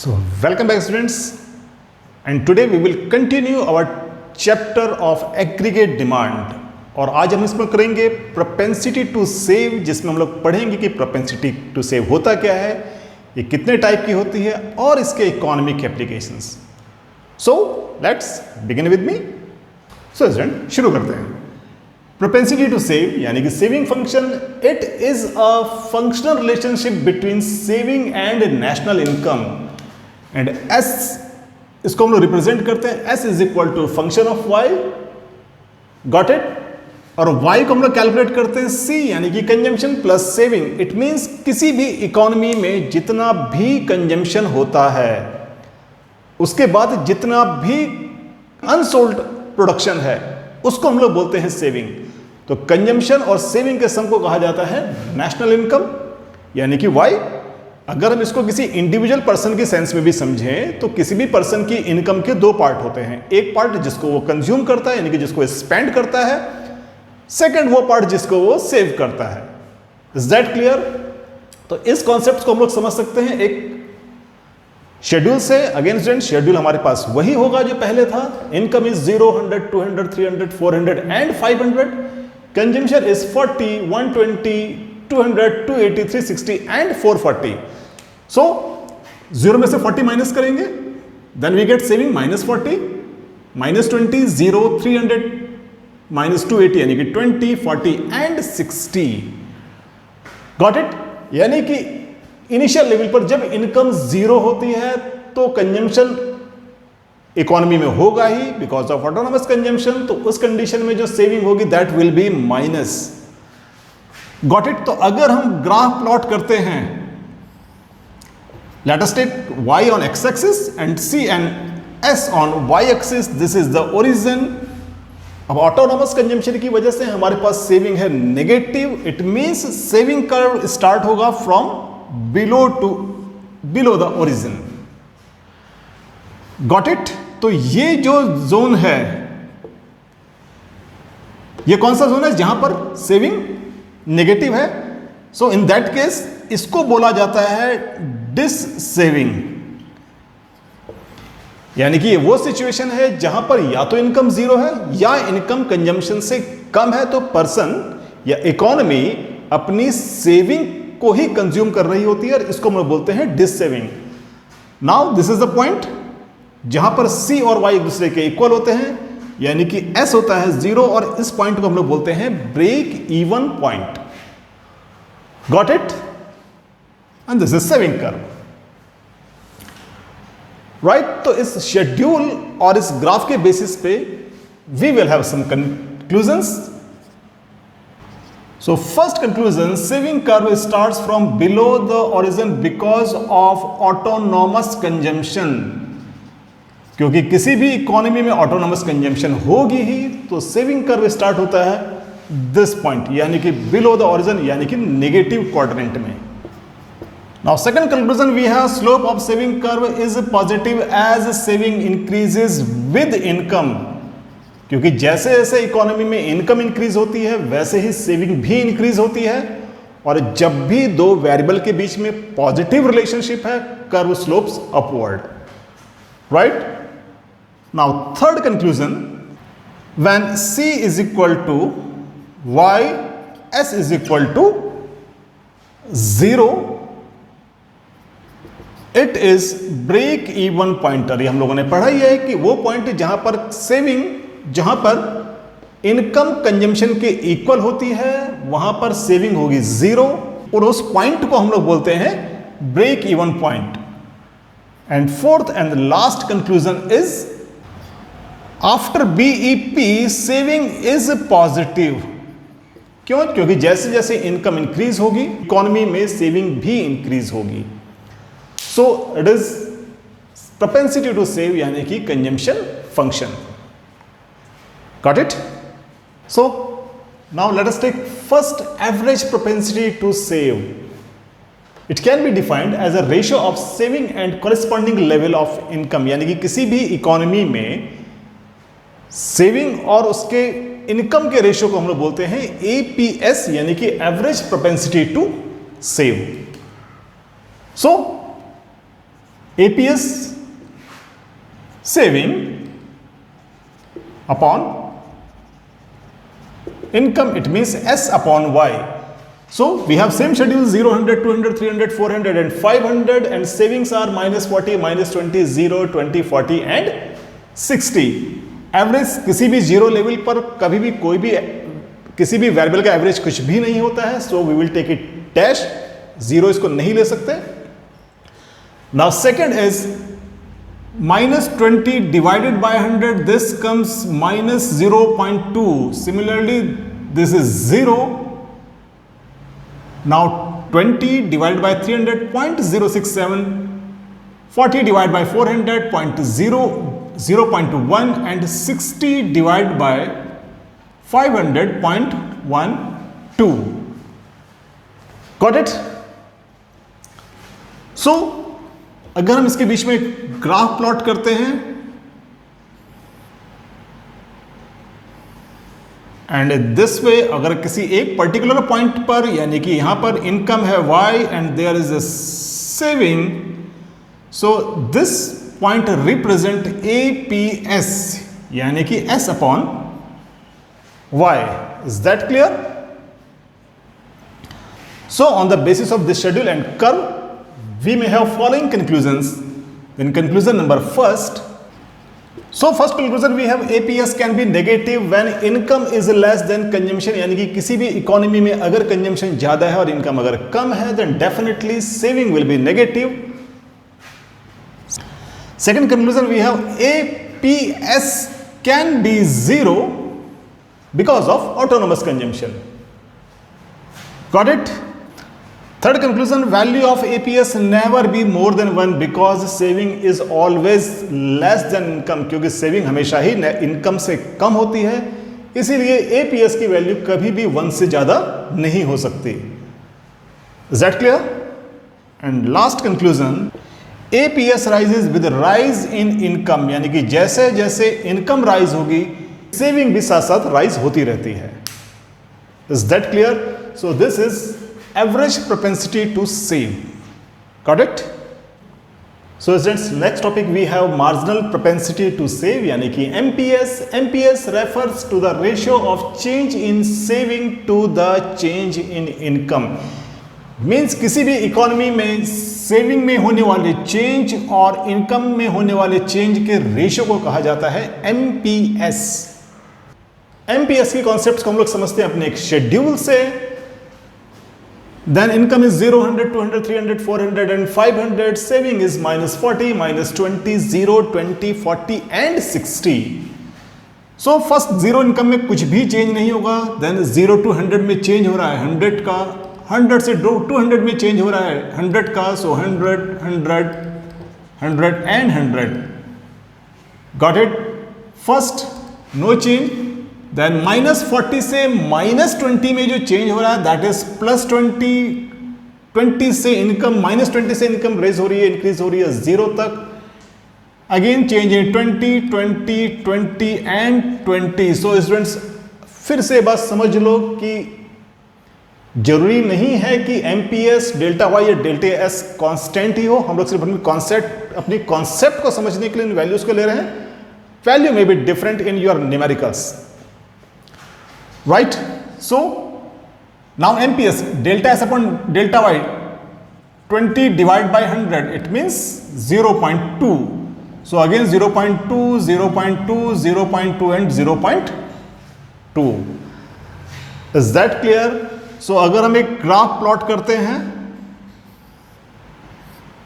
So welcome back students, and today we will continue our chapter of aggregate demand। और आज हम इसमें करेंगे प्रोपेंसिटी टू सेव, जिसमें हम लोग पढ़ेंगे कि प्रोपेंसिटी टू सेव होता क्या है, ये कितने टाइप की होती है और इसके economic applications. So let's begin with me. So student शुरू करते हैं। प्रोपेंसिटी टू सेव यानी कि saving function, it is a functional relationship between saving and national income, and S इसको हम लोग रिप्रेजेंट करते हैं, S is equal to function of Y, got it. और वाई को हम लोग कैलकुलेट करते हैं सी यानी कि consumption plus saving. It means किसी भी इकोनॉमी में जितना भी कंजम्पशन होता है उसके बाद जितना भी अनसोल्ड प्रोडक्शन है उसको हम लोग बोलते हैं सेविंग। तो कंजम्पशन और सेविंग के सम को कहा जाता है नेशनल इनकम यानी कि वाई। अगर हम इसको किसी इंडिविजुअल पर्सन के सेंस में भी समझें तो किसी भी पर्सन की इनकम के दो पार्ट होते हैं, एक पार्ट जिसको वो कंज्यूम करता है यानी कि जिसको स्पेंड करता है, सेकंड वो पार्ट जिसको वो सेव करता है। Is that clear? तो इस कॉन्सेप्ट को हम लोग समझ सकते हैं एक शेड्यूल से। अगेन स्टूडेंट, शेड्यूल हमारे पास वही होगा जो पहले था। Income is 0, 100, 200, 300, 400 and 500। Consumption is 40, 120, 200, 280, 360 and 440। सो 0 में से 40 माइनस करेंगे, देन वी गेट सेविंग -40, -20, 0, 300, -280 यानी कि 20, 40 एंड 60। Got it? यानी कि इनिशियल लेवल पर जब इनकम 0 होती है तो कंजम्पशन इकोनॉमी में होगा ही बिकॉज ऑफ ऑटोनोमस कंजम्पशन। तो उस कंडीशन में जो सेविंग होगी that will be minus. Got it? तो अगर हम ग्राफ प्लॉट करते हैं, let us take y on x-axis and c and s on y-axis, this is the origin। अब ऑटोनोमस कंजम्पशन की वजह से हमारे पास सेविंग है negative. It means saving curve start होगा from below the origin. Got it? तो ये जो जोन है, ये कौन सा जोन है जहां पर सेविंग नेगेटिव है? सो इन दैट केस इसको बोला जाता है डिस सेविंग, यानी कि ये वो सिचुएशन है जहां पर या तो इनकम 0 है या इनकम कंजम्पशन से कम है, तो पर्सन या इकोनॉमी अपनी सेविंग को ही कंज्यूम कर रही होती है और इसको हम बोलते हैं dissaving. Now this is the point जहां पर सी और वाई एक दूसरे के इक्वल होते हैं, यानी कि एस होता है 0 और इस पॉइंट को हम लोग बोलते हैं break even point. Got it? And this is saving curve, right? तो इस शेड्यूल और इस ग्राफ के बेसिस पे we will have some conclusions. So first conclusion, saving curve starts from below the origin because of autonomous consumption. क्योंकि किसी भी economy में ऑटोनॉमस कंजम्पशन होगी ही, तो सेविंग कर्व स्टार्ट होता है दिस पॉइंट यानी कि बिलो द ओरिजिन यानी कि नेगेटिव क्वाड्रेंट में। Now second conclusion we have, slope of saving curve is positive as saving increases with income। क्योंकि जैसे जैसे इकोनॉमी में इनकम इंक्रीज होती है वैसे ही सेविंग भी इंक्रीज होती है, और जब भी दो वेरिएबल के बीच में पॉजिटिव रिलेशनशिप है curve slopes upward, right? Now third conclusion, when c is equal to y, s is equal to 0, it is break even pointer. ये हम लोगों ने पढ़ा ही है कि वो पॉइंट जहां पर सेविंग, जहां पर इनकम कंजम्पशन के इक्वल होती है वहां पर सेविंग होगी 0, और उस पॉइंट को हम लोग बोलते हैं break even point. And fourth and last conclusion is, after BEP saving is positive. क्यों? क्योंकि जैसे जैसे इनकम इंक्रीज होगी इकोनॉमी में सेविंग भी इंक्रीज होगी। So it is propensity to save यानी कि consumption function. Got it? So now let us take first average propensity to save. It can be defined as a ratio of saving and corresponding level of income। यानी कि किसी भी economy में saving और उसके income के ratio को हम लोग बोलते हैं APS यानी कि average propensity to save. So APS saving upon income, it means S upon Y. So we have same schedule 0, 100, 200, 300, 400 and 500, and savings are minus 40, minus 20, 0, 20, 40 and 60. Average किसी भी जीरो लेवल पर कभी भी कोई भी किसी भी वेरिएबल का एवरेज कुछ भी नहीं होता है, so we will take it dash, zero इसको नहीं ले सकते. Now second is minus 20 divided by 100, this comes minus 0.2. Similarly, this is 0. Now 20 divided by 300, 0.067, 40 divided by 400, 0.1, and 60 divided by 500, 0.12. Got it? So अगर हम इसके बीच में ग्राफ प्लॉट करते हैं एंड दिस वे, अगर किसी एक पर्टिकुलर पॉइंट पर, यानी कि यहां पर इनकम है y and there is a saving, so this point represent APS, यानी कि S upon Y. Is that clear? So on the basis of this schedule and curve, we may have following conclusions. In conclusion number first, so first conclusion we have APS can be negative when income is less than consumption, यानी कि किसी भी economy में अगर consumption ज्यादा है और income अगर कम है, then definitely saving will be negative. Second conclusion we have APS can be zero because of autonomous consumption. Got it? Third conclusion, value of APS never be more than 1 because saving is always less than income, क्योंकि saving हमेशा ही income से कम होती है, इसीलिए APS की value कभी भी 1 से ज्यादा नहीं हो सकती. Is that clear? And last conclusion, APS rises with rise in income, यानी कि जैसे जैसे इनकम राइज होगी सेविंग भी साथ साथ राइज होती रहती है. Is that clear? So this is average propensity to save. Got it? So students, next topic we have marginal propensity to save, यानी कि MPS. MPS refers to the ratio of change in saving to the change in income. Means किसी भी economy में saving में होने वाले change और income में होने वाले चेंज के रेशियो को कहा जाता है MPS. MPS की कॉन्सेप्ट को हम लोग समझते हैं अपने एक शेड्यूल से. Then income is 0, 100, 200, 300, 400 and 500. Saving is minus 40, minus 20, 0, 20, 40 and 60. So first 0 income में कुछ भी चेंज नहीं होगा. Then 0 to 100 में चेंज हो रहा है 100 का, 100 से 200 में चेंज हो रहा है 100 का. So 100, 100, 100 and 100. Got it? First no change. Then minus 40 से minus 20 में जो चेंज हो रहा है दैट इज प्लस 20 से इनकम, माइनस 20 से इनकम रेज हो रही है, इंक्रीज हो रही है 0 तक. Again change in 20, 20, 20 and 20. So students फिर से बात समझ लो कि जरूरी नहीं है कि MPS डेल्टा वाई या डेल्टा एस कांस्टेंट ही हो. हम लोग सिर्फ अपनी कॉन्सेप्ट को समझने के लिए इन वैल्यूज को ले रहे हैं. वैल्यू में be different in your numericals. Right? So now MPS delta S upon delta Y, 20 divided by 100, it means 0.2. So again 0.2, 0.2, 0.2 and 0.2. Is that clear? So अगर हम एक ग्राफ प्लॉट करते हैं,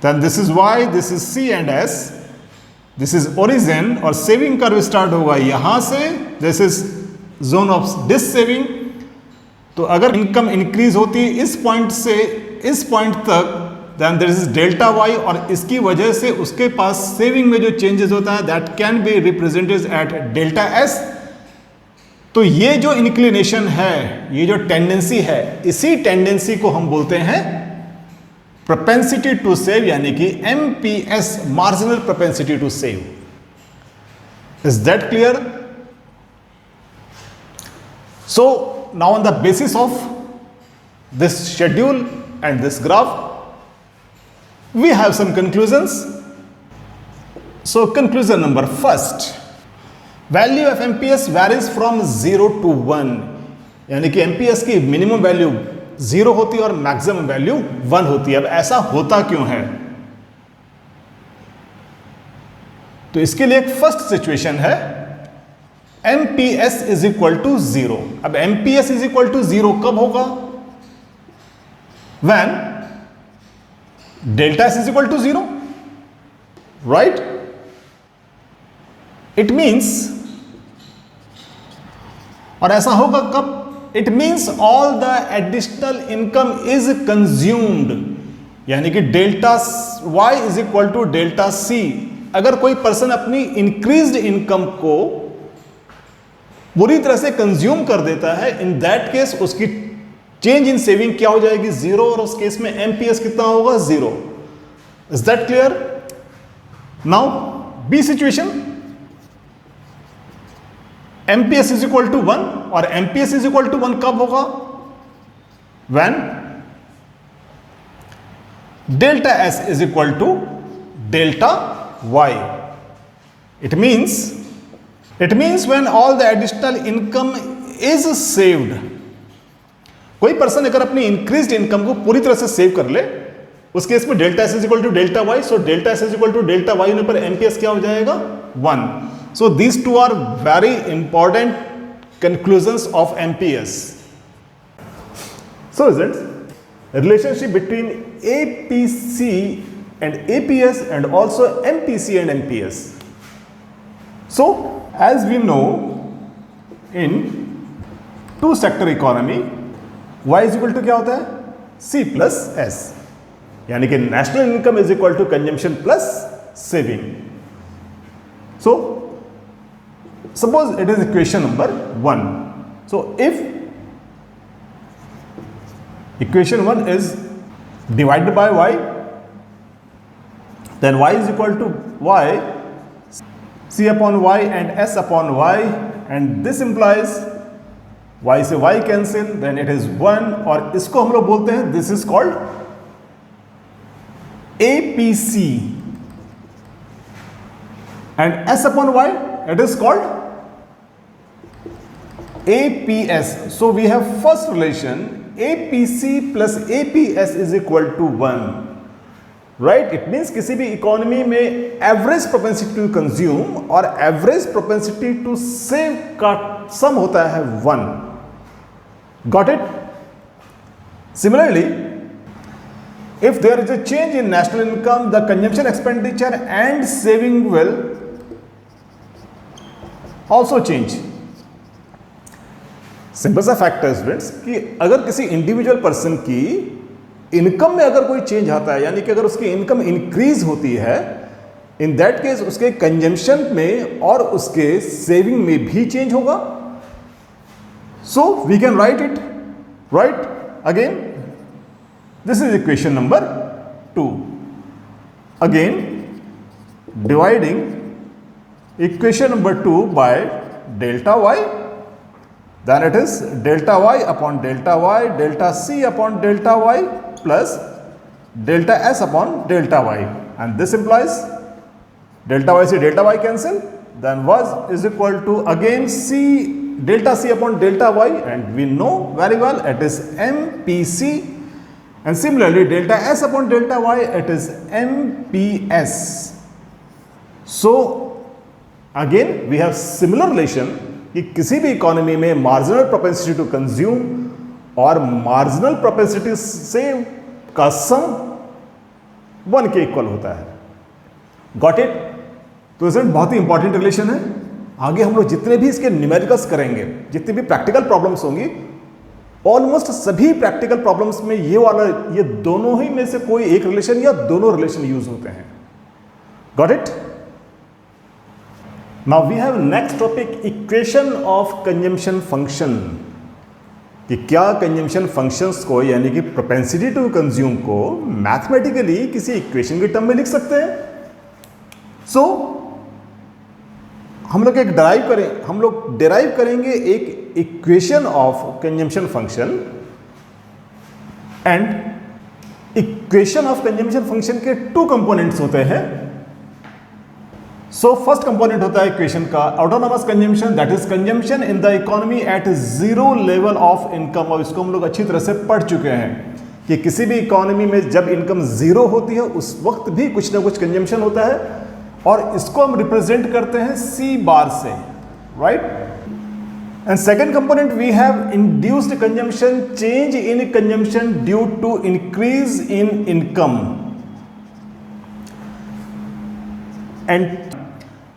then this is Y, this is C and S, this is origin और saving curve start होगा यहां से. This is zone of dissaving. तो अगर इनकम इंक्रीज होती है इस पॉइंट से इस पॉइंट तक, then there is delta Y, और इसकी वजह से उसके पास सेविंग में जो चेंजेस होता है that can be represented at delta S. तो ये जो इंक्लिनेशन है, ये जो टेंडेंसी है, इसी टेंडेंसी को हम बोलते हैं प्रोपेंसिटी टू सेव, यानी कि MPS, marginal propensity to save. Is that clear? So now on the basis of this schedule and this graph, we have some conclusions. So conclusion number first, value of MPS varies from 0 to 1, यानी कि MPS की minimum value 0 होती है और maximum value 1 होती है। अब ऐसा होता क्यों है? तो इसके लिए एक फर्स्ट सिचुएशन है, एमपीएस इज इक्वल टू 0। अब एमपीएस इज इक्वल टू 0 कब होगा? When delta S is equal to 0, right? It means, और ऐसा होगा कब? It means all the additional income is consumed, यानी कि delta Y is equal to delta C. अगर कोई पर्सन अपनी इंक्रीज्ड इनकम को पूरी तरह से कंज्यूम कर देता है, इन दैट केस उसकी चेंज इन सेविंग क्या हो जाएगी? 0, और उस केस में एमपीएस कितना होगा? 0। Is that clear? Now B situation, MPS is equal to 1, और एमपीएस इज इक्वल टू 1 कब होगा? When delta S is equal to delta Y. It means when all the additional income is saved. कोई person अगर अपनी increased income को पूरी तरह से सेव कर ले, उस केस में delta S is equal to delta Y. So delta S is equal to delta Y होने पर एमपीएस क्या हो जाएगा? 1। So these two are very important conclusions of MPS. So is it relationship between APC and APS and also MPC and MPS. So as we know, in two sector economy, Y is equal to क्या होता है? C plus S, यानी कि national income is equal to consumption plus saving. So suppose it is equation number 1. So if equation 1 is divided by y, then y is equal to y, c upon y and s upon y, and this implies y से y cancel, then it is 1, और इसको हम लोग बोलते हैं, this is called APC, and s upon y it is called APS. So we have first relation, APC plus APS is equal to 1, right? It means किसी भी economy में average propensity to consume और average propensity to save का सम होता है 1. Got it? Similarly, if there is a change in national income, the consumption expenditure and saving will also change. Simple सा fact है students कि अगर किसी इंडिविजुअल पर्सन की इनकम में अगर कोई चेंज आता है, यानी कि अगर उसकी इनकम इंक्रीज होती है, इन दैट केस उसके कंजम्पशन में और उसके सेविंग में भी चेंज होगा. So we can write it, right again, this is equation number 2. Again dividing equation number 2 by delta Y, then it is delta y upon delta y, delta c upon delta y plus delta s upon delta y, and this implies delta y से delta y cancel, then was is equal to again c delta c upon delta y, and we know very well it is MPC, and similarly delta s upon delta y it is MPS. So again we have similar relation कि किसी भी economy में marginal propensity to consume और marginal propensity save का सम 1 के equal होता है. Got it? तो इसमें बहुत ही इंपॉर्टेंट रिलेशन है. आगे हम लोग जितने भी इसके न्यूमेरिकल्स करेंगे, जितनी भी प्रैक्टिकल प्रॉब्लम्स होंगी, ऑलमोस्ट सभी प्रैक्टिकल प्रॉब्लम्स में ये दोनों ही में से कोई एक रिलेशन या दोनों रिलेशन यूज होते हैं. Got it? Now we have next topic, equation of consumption function. कि क्या कंजम्पशन फंक्शंस को, यानी कि प्रोपेंसिटी टू कंज्यूम को मैथमेटिकली किसी इक्वेशन के टर्म में लिख सकते हैं. सो हम लोग डिराइव करेंगे एक equation of consumption function, and equation of consumption function के 2 कंपोनेंट्स होते हैं. सो फर्स्ट कंपोनेंट होता है इक्वेशन का autonomous consumption, that is consumption in the economy eight zero level of income. और इसको हम लोग अच्छी तरह से पढ़ चुके हैं कि किसी भी इकोनॉमी में जब इनकम जीरो होती है उस वक्त भी कुछ ना कुछ कंजम्पशन होता है, और इसको हम रिप्रेजेंट करते हैं सी बार से, right. And second component we have induced consumption, change in consumption due to increase in income, and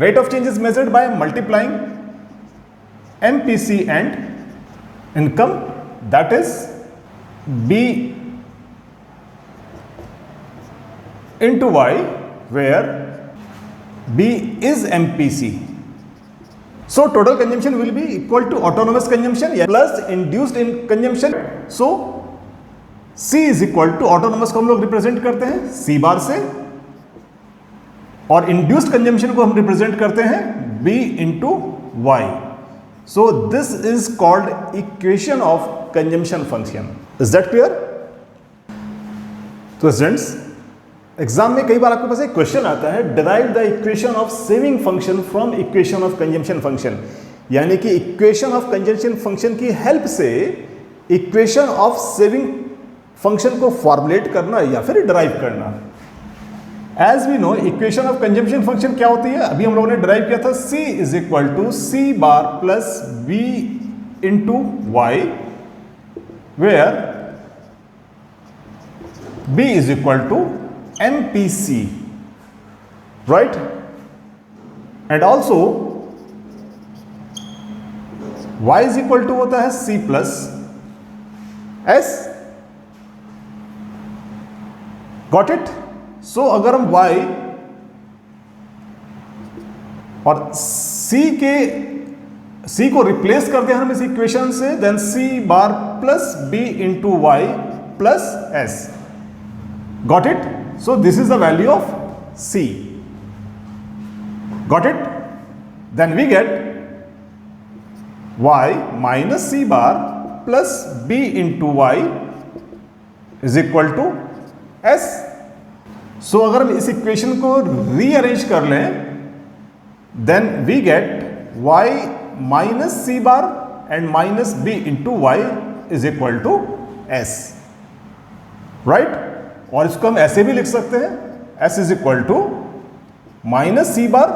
rate of change is measured by multiplying MPC and income, that is B into Y, where B is MPC. So total consumption will be equal to autonomous consumption plus induced in consumption. So C is equal to autonomous को हम लोग represent करते हैं C बार से, और induced consumption को हम represent करते हैं B into Y. So this is called equation of consumption function. Is that clear? तो स्टूडेंट्स, एग्जाम में कई बार आपके पास एक क्वेश्चन आता है, derive the equation of saving function from equation of consumption function, यानी कि इक्वेशन ऑफ कंजम्पशन फंक्शन की हेल्प से इक्वेशन ऑफ सेविंग फंक्शन को फॉर्मुलेट करना या फिर डिराइव करना। As we know equation of consumption function क्या होती है, अभी हम लोगों ने डिराइव किया था, C is equal to C bar plus B into Y, where B is equal to MPC, right. And also Y is equal to होता है C plus S, got it. So अगर हम y और C को replace करते हैं हम इस इक्वेशन से, then C bar plus B into Y plus S, got it. So this is the value of C, got it. Then we get y minus C bar plus B into Y is equal to S। So अगर हम इस equation को rearrange कर लें, then we get y minus C bar and minus B into Y is equal to S, right. और इसको हम ऐसे भी लिख सकते हैं, S is equal to minus C bar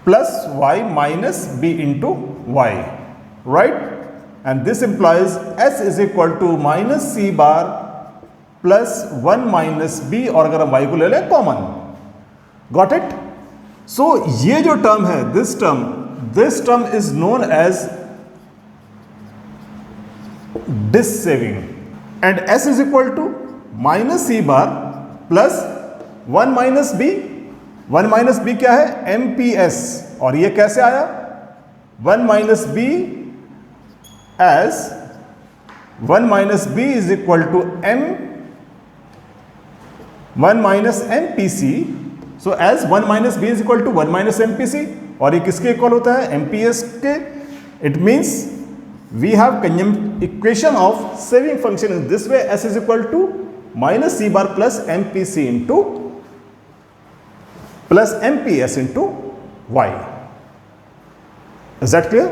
plus y minus B into Y, right. And this implies S is equal to minus C bar plus 1 minus B, और अगर हम y को ले लें कॉमन, गॉट इट। सो ये जो term है, this term is known as dissaving, and S is equal to minus C bar plus 1 minus B। 1 minus B क्या है? MPS, और ये कैसे आया? 1 minus B as 1 minus B is equal to 1 minus MPC। So as 1 minus B is equal to 1 minus MPC, और ये किसके इक्वल होता है? MPS के। It means we have equation of saving function in this way, S is equal to minus C bar plus MPC into plus MPS into Y। Is that clear?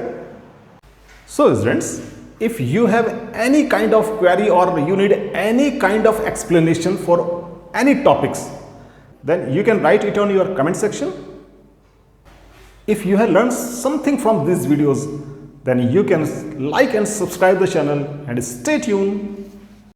So students, if you have any kind of query or you need any kind of explanation for any topics, then you can write it on your comment section. If you have learned something from these videos, then you can like and subscribe the channel and stay tuned.